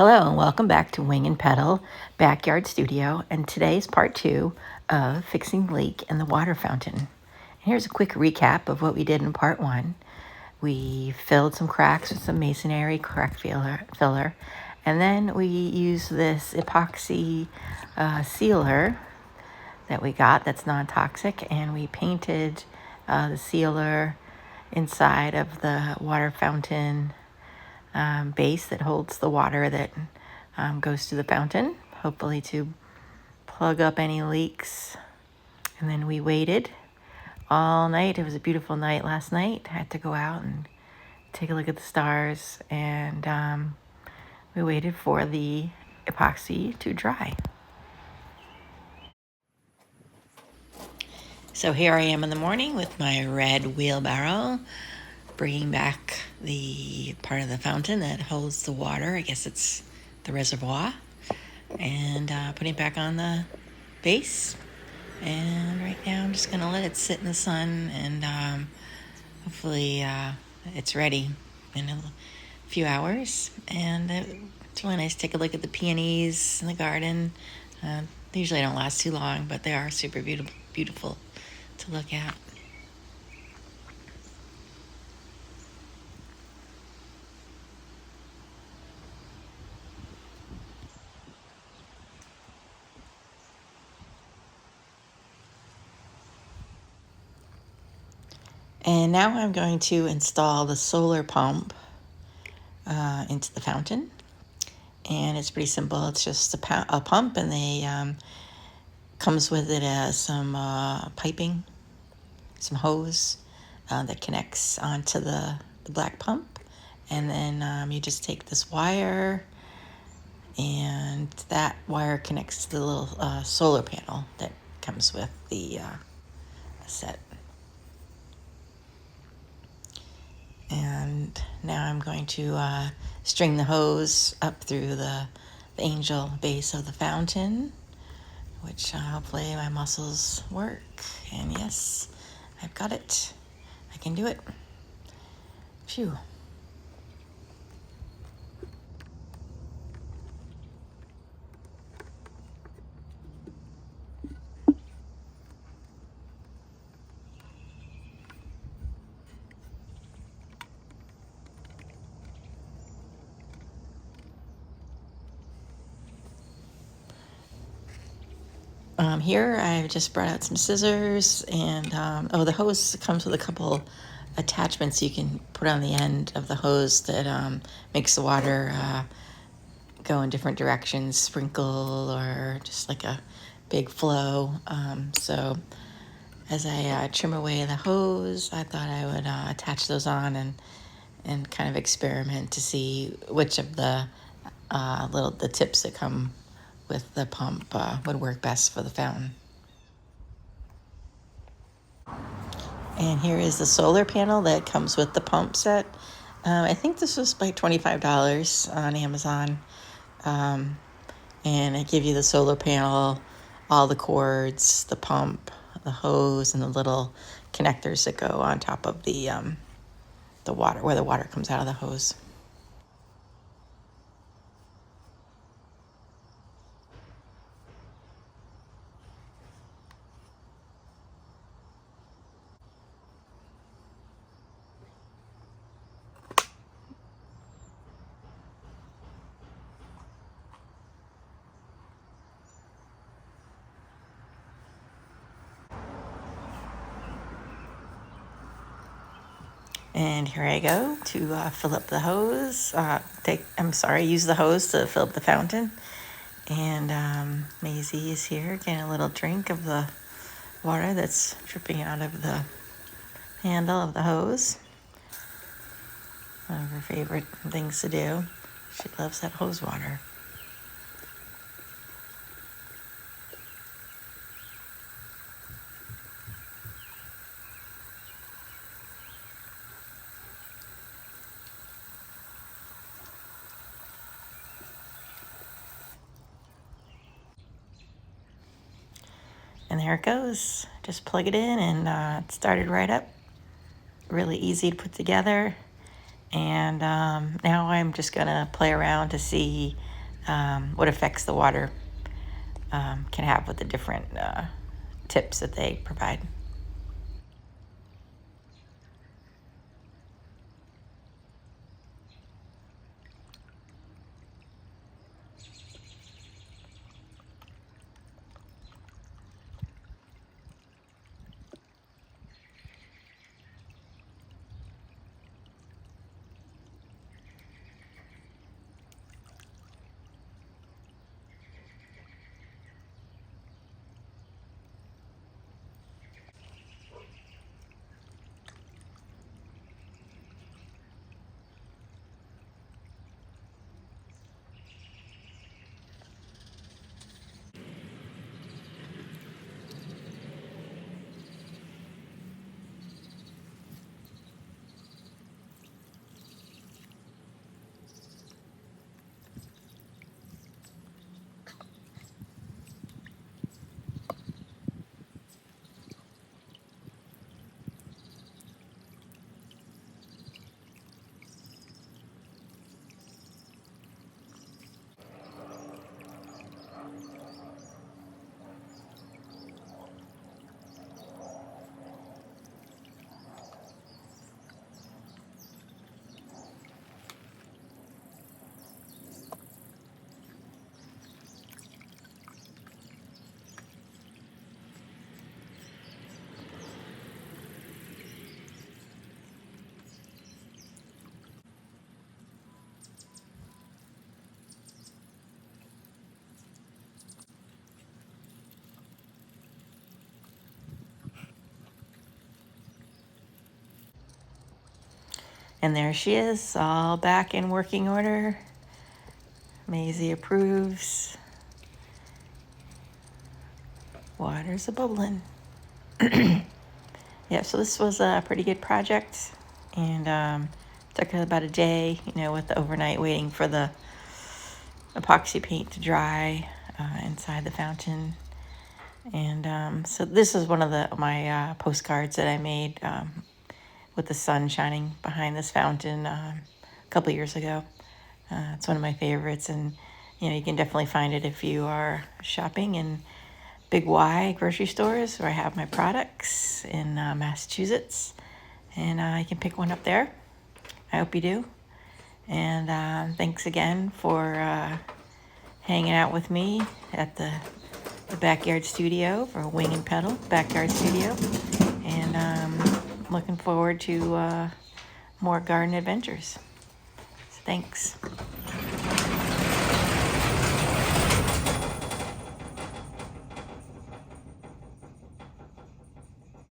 Hello and welcome back to Wing and Pedal Backyard Studio, and today's part 2 of fixing the leak in the water fountain. And here's a quick recap of what we did in part 1. We filled some cracks with some masonry crack filler, and then we used this epoxy sealer that we got that's non-toxic, and we painted the sealer inside of the water fountain base that holds the water that goes to the fountain, hopefully to plug up any leaks. And then we waited all night. It was a beautiful night last night. I had to go out and take a look at the stars, and we waited for the epoxy to dry. So here I am in the morning with my red wheelbarrow, bringing back the part of the fountain that holds the water. I guess it's the reservoir, and putting it back on the base. And right now I'm just going to let it sit in the sun, and hopefully it's ready in a few hours. And it's really nice to take a look at the peonies in the garden. They usually don't last too long, but they are super beautiful to look at. And now I'm going to install the solar pump into the fountain. And it's pretty simple. It's just a pump, and they comes with it as some piping, some hose that connects onto the black pump. And then you just take this wire, and that wire connects to the little solar panel that comes with the set. And now I'm going to string the hose up through the angel base of the fountain, which hopefully my muscles work. And yes, I've got it. I can do it. Phew. Here I've just brought out some scissors, and the hose comes with a couple attachments you can put on the end of the hose that makes the water go in different directions, sprinkle, or just like a big flow. So as I trim away the hose, I thought I would attach those on and kind of experiment to see which of the the tips that come with the pump would work best for the fountain. And here is the solar panel that comes with the pump set. I think this was like $25 on Amazon. And it gives you the solar panel, all the cords, the pump, the hose, and the little connectors that go on top of the water, where the water comes out of the hose. And here I go to fill up the hose. Use the hose to fill up the fountain. And Maisie is here getting a little drink of the water that's dripping out of the handle of the hose. One of her favorite things to do. She loves that hose water. And there it goes. Just plug it in, and it started right up. Really easy to put together. And now I'm just gonna play around to see what effects the water can have with the different tips that they provide. And there she is, all back in working order. Maisie approves. Water's a bubbling. Yeah, so this was a pretty good project, and took about a day, with the overnight waiting for the epoxy paint to dry inside the fountain. And so this is one of my postcards that I made with the sun shining behind this fountain a couple years ago. It's one of my favorites, and you can definitely find it if you are shopping in Big Y grocery stores where I have my products in Massachusetts, and you can pick one up there. I hope you do. And thanks again for hanging out with me at the backyard studio for Wing and Pedal Backyard Studio, and looking forward to more garden adventures. So thanks.